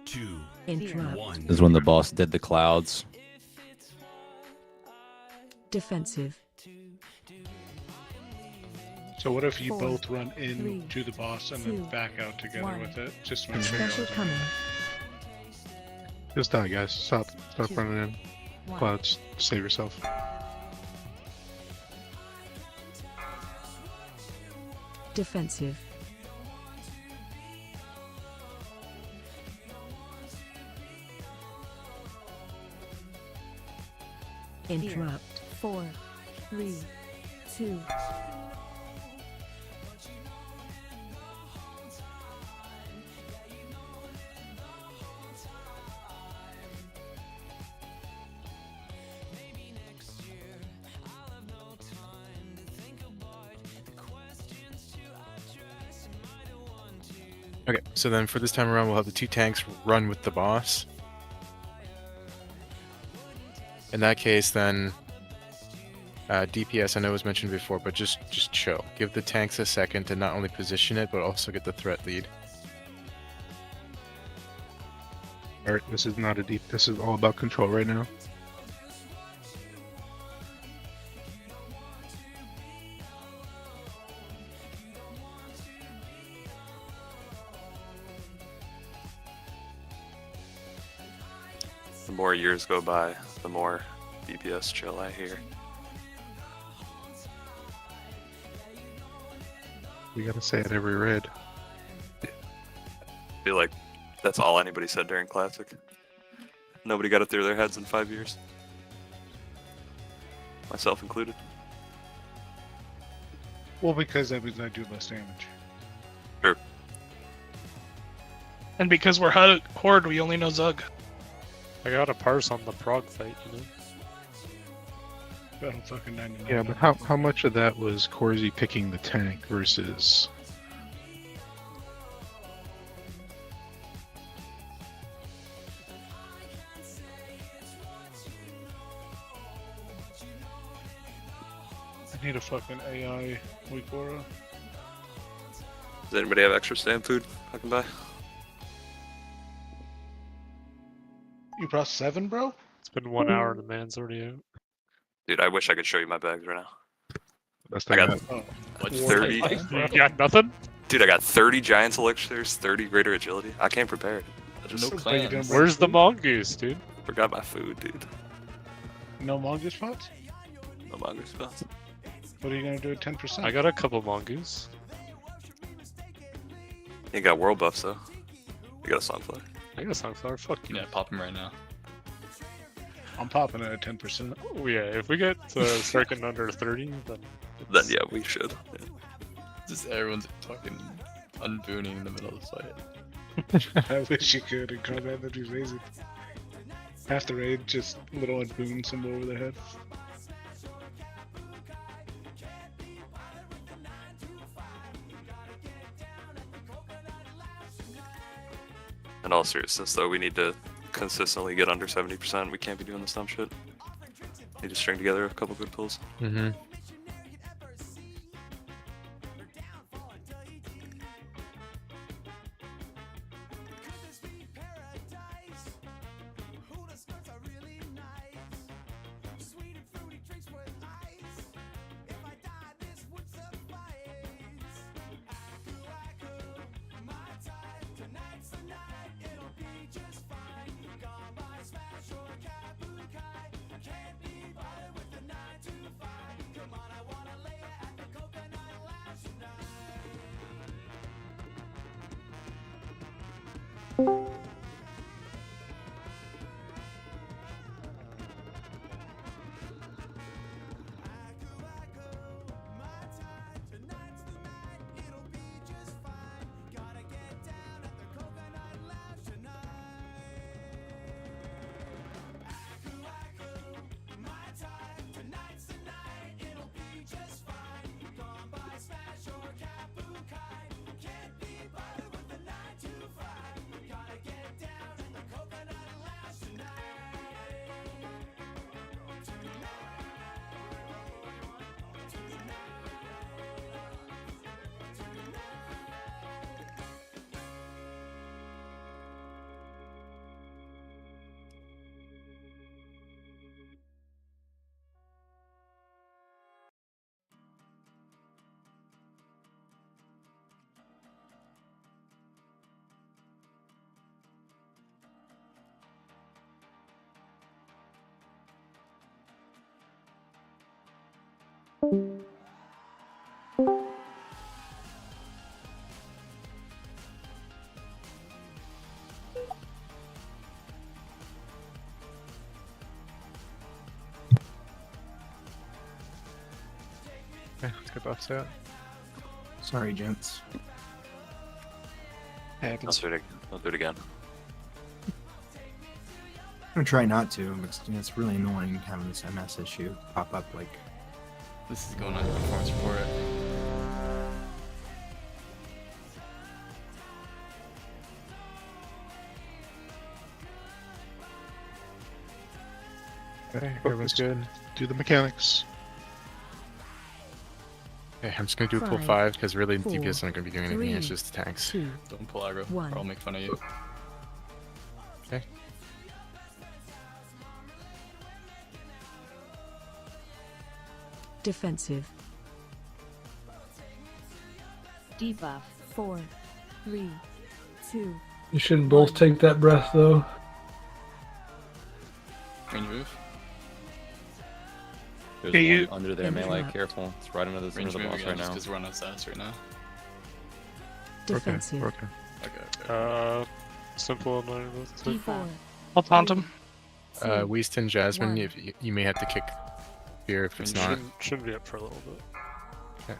2, Interrupt. It was when the boss did the clouds. Defensive. So what if you 4, both run 3, into the boss and 2, then back out together 1. with it? Just to make sure. Special coming. Just die, guys. Stop 2, running in. 1. Clouds, save yourself. Defensive. Interrupt. 4, 3, 2. Okay, so then for this time around, we'll have the 2 tanks run with the boss. In that case, then DPS, I know was mentioned before, but just chill. Give the tanks a second to not only position it, but also get the threat lead. Alright, this is not a deep. This is all about control right now. The more years go by, the more DPS chill I hear. We gotta say it every raid. I feel like that's all anybody said during Classic. Nobody got it through their heads in 5 years. Myself included. Well, because that means I do less damage. Sure. And because we're Horde, we only know Zug. I got a parse on the prog fight, you know? Battle fucking 99. Yeah, but how much of that was Corsi picking the tank versus... I need a fucking AI weak aura. Does anybody have extra stand food I can buy? You brought 7, bro? It's been 1 hour and the man's already out. Dude, I wish I could show you my bags right now. Best I got Like 30. You got nothing? Dude, I got 30 Giants Elixirs, 30 Greater Agility. I came prepared. I just No clans. Where's the mongoose, dude? forgot my food, dude. No mongoose spots? No mongoose spots. What are you gonna do at 10%? I got a couple mongoose. You got world buffs though. You got a Songflower. I got a Sunflower. Fuck you. Yeah, pop him right now. I'm popping it at 10%. Oh yeah, if we get start getting under 30, Then yeah, we should. Yeah. Just everyone's fucking unbooning in the middle of the fight. I wish you could in combat, that'd be amazing. Half the raid, just little unboon symbol over their head. In all seriousness though, we need to consistently get under 70%. We can't be doing this dumb shit. Need to string together a couple good pulls. Mm-hmm. Can't be bothered with the 9 to 5. Gotta get Okay, let's get buffs out. Sorry, gents. Don't do it again. I'm gonna try not to, but it's really annoying having this MS issue pop up like. This is going on the performance report. Okay, everyone's good. Do the mechanics. Okay, I'm just gonna do a pull 5 because really DPS aren't gonna be doing anything. It's just the tanks. Don't pull aggro, or I'll make fun of you. Okay. Defensive. Debuff. 4, 3, 2. You shouldn't both take that breath though. Range move. There's Yeah, you- one under there, melee. Careful. It's right under the Range boss move right again, now. because we're on SS right now. Defensive. Okay. Simple and D4. I'll taunt him. Weaston, Jasmine, if you may have to kick here if it's not. Should be up for a little bit. Okay.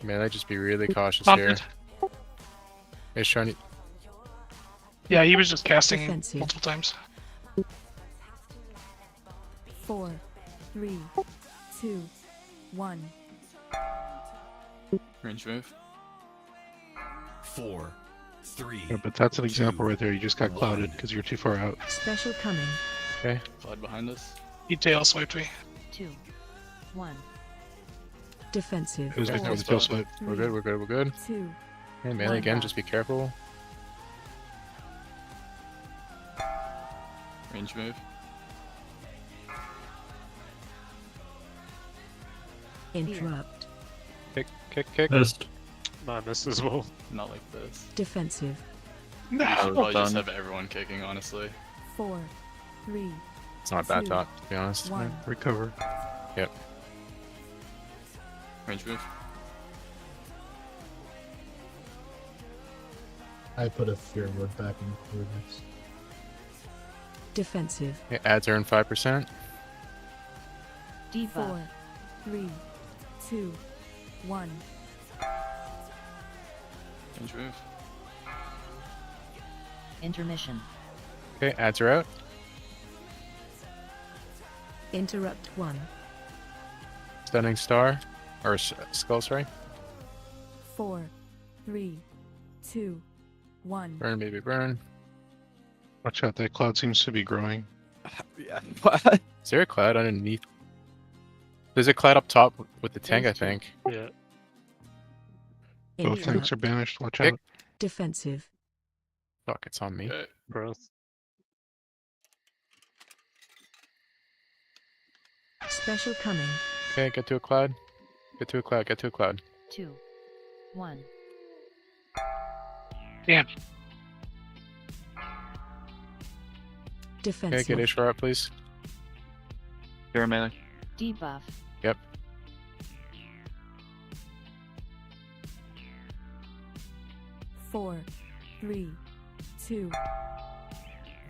Melee, just be really cautious Taunted. here. Hey, Shani. Yeah, he was just casting Defensive. multiple times. 4, 3, 2, 1. Range move. 4, 3. Yeah, but that's an example right there. You just got clouded because you're too far out. Special coming. Okay. Slide behind us. He tail swiped me. 2, 1. Defensive. It was Okay, before the tail swipe. We're good, we're good, we're good. 2. Hey, melee again, just be careful. Range move. Interrupt. Kick. Missed. Nah, I missed as well. Not like this. Defensive. I'll probably just done. have everyone kicking, honestly. 4, 3. It's not a bad 2, thought, to be honest. 1. Recover. Yep. Range move. I put a fear word back in coordinates. Defensive. Okay, ads earn 5%. D4. 4, 3, 2, 1. Range move. Intermission. Okay, ads are out. Interrupt 1. Stunning star. Or skull, sorry. 4, 3, 2, 1. Burn, baby, burn. Watch out, that cloud seems to be growing. Yeah. What? Is there a cloud underneath? There's a cloud up top with the tank, I think. Yeah. Both tanks are banished. Watch out. Defensive. Fuck, it's on me. Okay. Breath. Special coming. Okay, get to a cloud. Get to a cloud, get to a cloud. 2, 1. Damn. Defensive. Okay, get Ishvar up, please. Here, melee. Debuff. Yep. Four, 3, 2.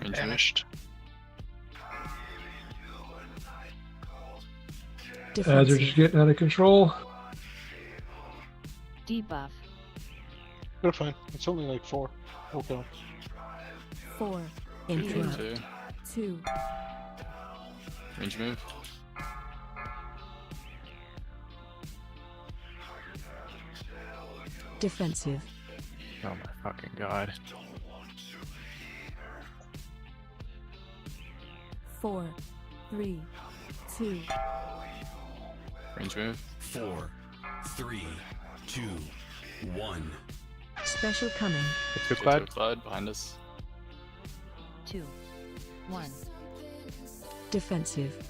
Range Vanished. Ads are just getting out of control. Debuff. They're fine. It's only like 4. Okay. 4. Range move. Interrupt. 2. Range move. Defensive. Oh my fucking god. 4, 3, 2. Range move. 4, 3, 2, 1. Special coming. Get to a Get to cloud. a cloud behind us. 2, 1. Defensive.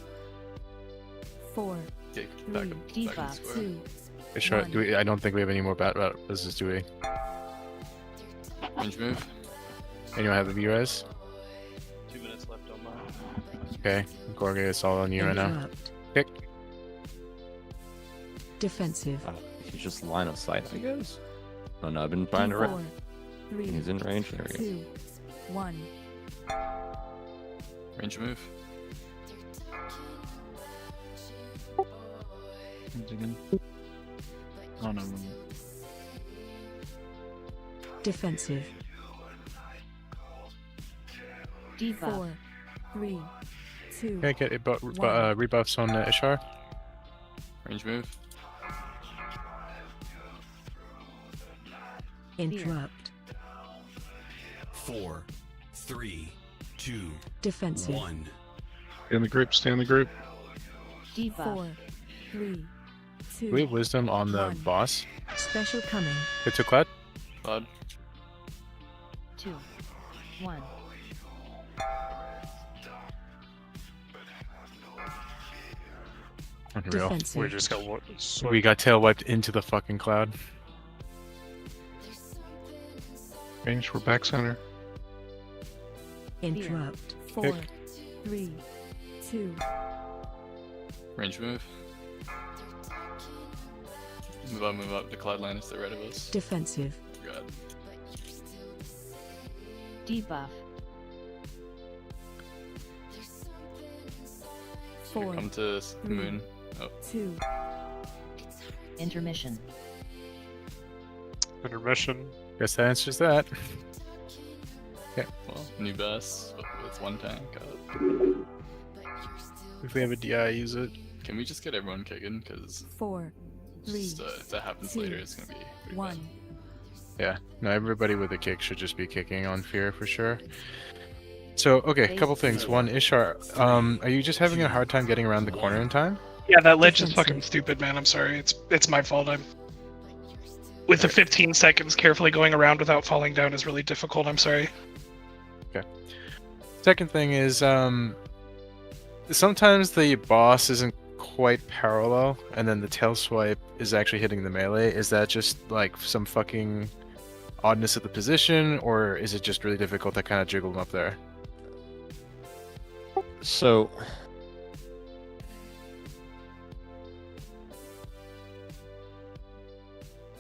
4, Take 3. back up in the Debuff. square. 2. Ishvar, I don't think we have any more bat business, do we? Range move. Anyone have a B-res? 2 minutes left on mine. Okay, Gorga, it's all on you right now. Interrupt. Kick. Defensive. He's just line of sight, I guess. Oh no, I've been trying to. 4, 3, He's in range. There we go. 2, 1. Range move. Oh no. Defensive. Debuff. 4, 3, 2. Can I get one. rebuffs on Ishar? Range move. Interrupt. 4, 3, 2, Defensive. 1. Stay in the group. Stay in the group. 4, 3, 2. Do we have wisdom on the 1. boss? Special coming. Hit to Cloud? Cloud. 2, 1. Unreal. Defensive. We just got We got tail wiped into the fucking cloud. Range. We're back center. Interrupt. 4, Kick. 3, 2. Range move. Move up. The cloud line is to the right of us. Defensive. God. Debuff. 4, Come to 3, moon. Oh. 2. Intermission. intermission. Guess that answers that. Yeah. Well, new boss with one tank. If we have a DI, use it. Can we just get everyone kicking? Because 4, 3, if that happens 2, later, it's gonna be pretty 1. bad. Yeah. No, everybody with a kick should just be kicking on fear for sure. So, okay, a couple things. One, Ishar, are you just having a hard time getting around the corner in time? Yeah, that ledge is fucking stupid, man. I'm sorry. It's my fault. With the 15 seconds, carefully going around without falling down is really difficult. I'm sorry. Okay. Second thing is, sometimes the boss isn't quite parallel, and then the tail swipe is actually hitting the melee. Is that just like some fucking oddness of the position, or is it just really difficult to kind of jiggle them up there? So,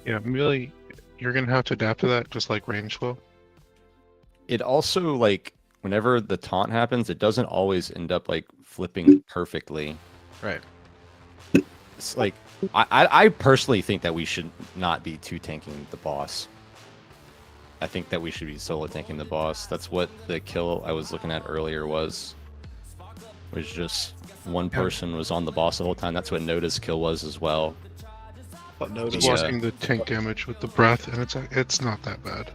Yeah, really, you're gonna have to adapt to that, just like range will. it also, like, whenever the taunt happens, it doesn't always end up, like, flipping perfectly. Right. It's like, I personally think that we should not be two tanking the boss. I think that we should be solo tanking the boss. That's what the kill I was looking at earlier was just one person was on the boss the whole time. That's what Noda's kill was as well. But Just blocking the tank damage with the breath, and it's not that bad.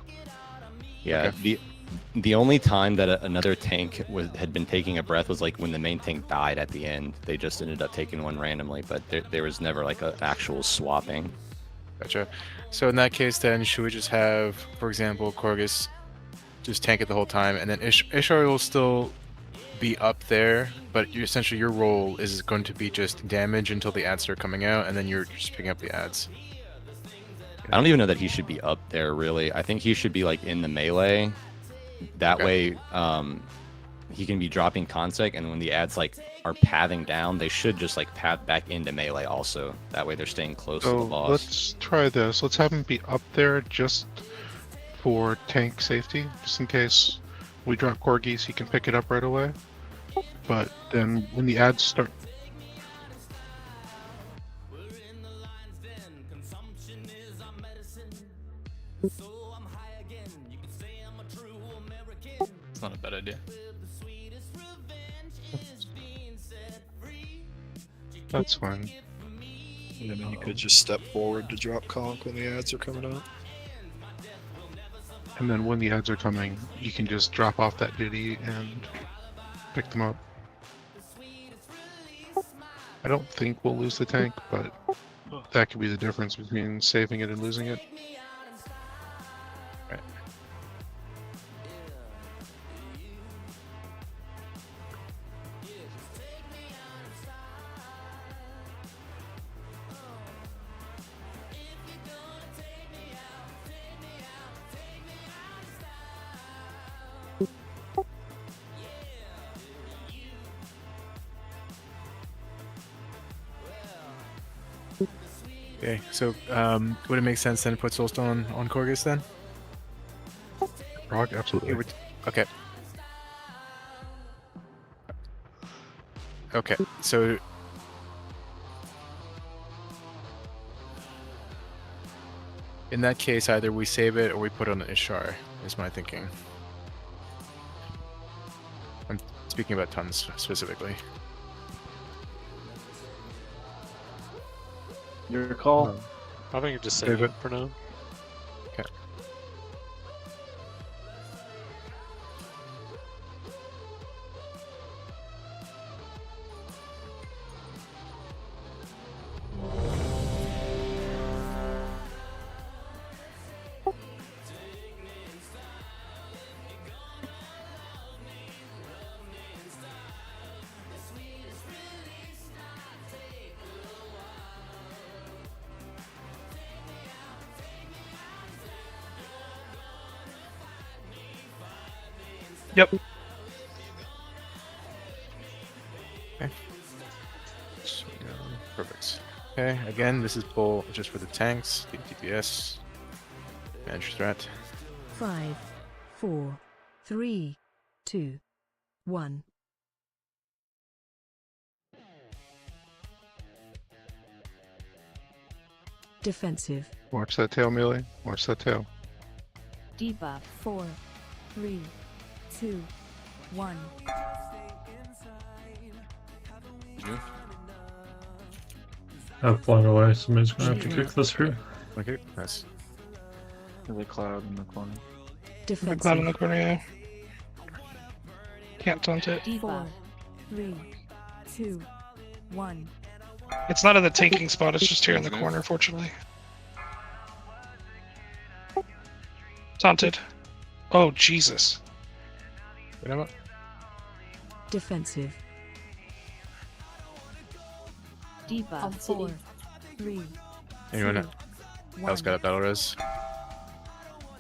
Yeah, Okay. the only time that another tank had been taking a breath was like when the main tank died at the end. They just ended up taking one randomly, but there was never like an actual swapping. Gotcha. So in that case, then should we just have, for example, Korgus just tank it the whole time, and then Ishar will still be up there, but essentially your role is going to be just damage until the ads start coming out, and then you're just picking up the ads. I don't even know that he should be up there, really. I think he should be like in the melee. That way, he can be dropping consec, and when the ads like are pathing down, they should just like path back into melee also. That way they're staying close to the So boss. let's try this. Let's have him be up there just for tank safety, just in case we drop Corgis, he can pick it up right away. But then when the ads start, It's not a bad idea. that's fine. And then you could just step forward to drop conk when the ads are coming out. And then when the ads are coming, you can just drop off that duty and pick them up. I don't think we'll lose the tank, but that could be the difference between saving it and losing it. Right. Okay, so would it make sense then to put Soulstone on Corgus then? Rock, absolutely. Okay. Okay, so in that case, either we save it or we put on Ishar, is my thinking. I'm speaking about tons specifically. Your call. I think you just save it for now. Okay. Yep. Okay. Perfect. Okay, again, this is pull just for the tanks, the DPS, manage threat. 5, 4, 3, 2, 1. Defensive. Watch that tail, Melee. Watch that tail. Debuff. 4, 3, 2, 1. I've flown away. Somebody's gonna have to kick this here. Okay, nice. There's a cloud in the corner. The cloud in the corner, yeah. Can't taunt it. 4, 3, 2, 1. It's not in the tanking spot, it's just here in the corner, fortunately. Taunted. Oh, Jesus. Defensive. Debuff. 4, 3. Anyone 2, else got a battle res?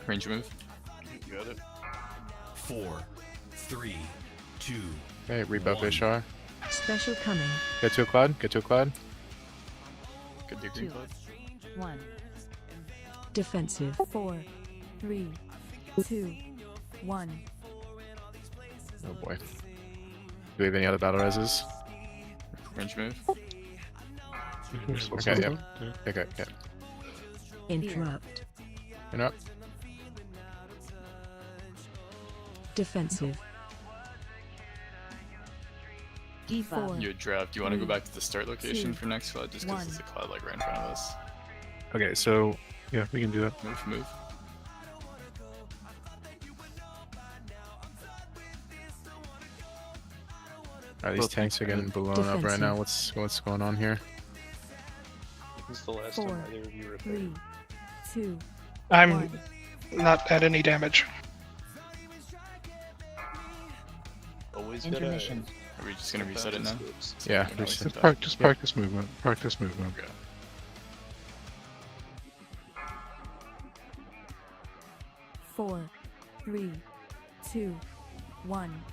Range move. You got it. 4, 3, 2. Okay, rebuff Ishar. Special coming. Get to a cloud, get to a cloud. Good do green cloud. 1. Defensive. 4, 3, 2, 1. Oh boy. Do we have any other battle reses? Range move. Okay, yep. Okay, yep. Interrupt. Interrupt. Defensive. D4. You draft. Do you want to go back to the start location 2, for next cloud just because 1. there's a cloud like right in front of us? Okay, so Yeah, we can do that. Move. these tanks are getting blown up right now. What's going on here? This is the last 4, time either of you were 3, 2. I'm 1. not at any damage. Always Intermission. Are we just gonna reset it now? Yeah, We're not wasting Just, time. practice movement. Practice movement. Okay. 4, 3, 2, 1.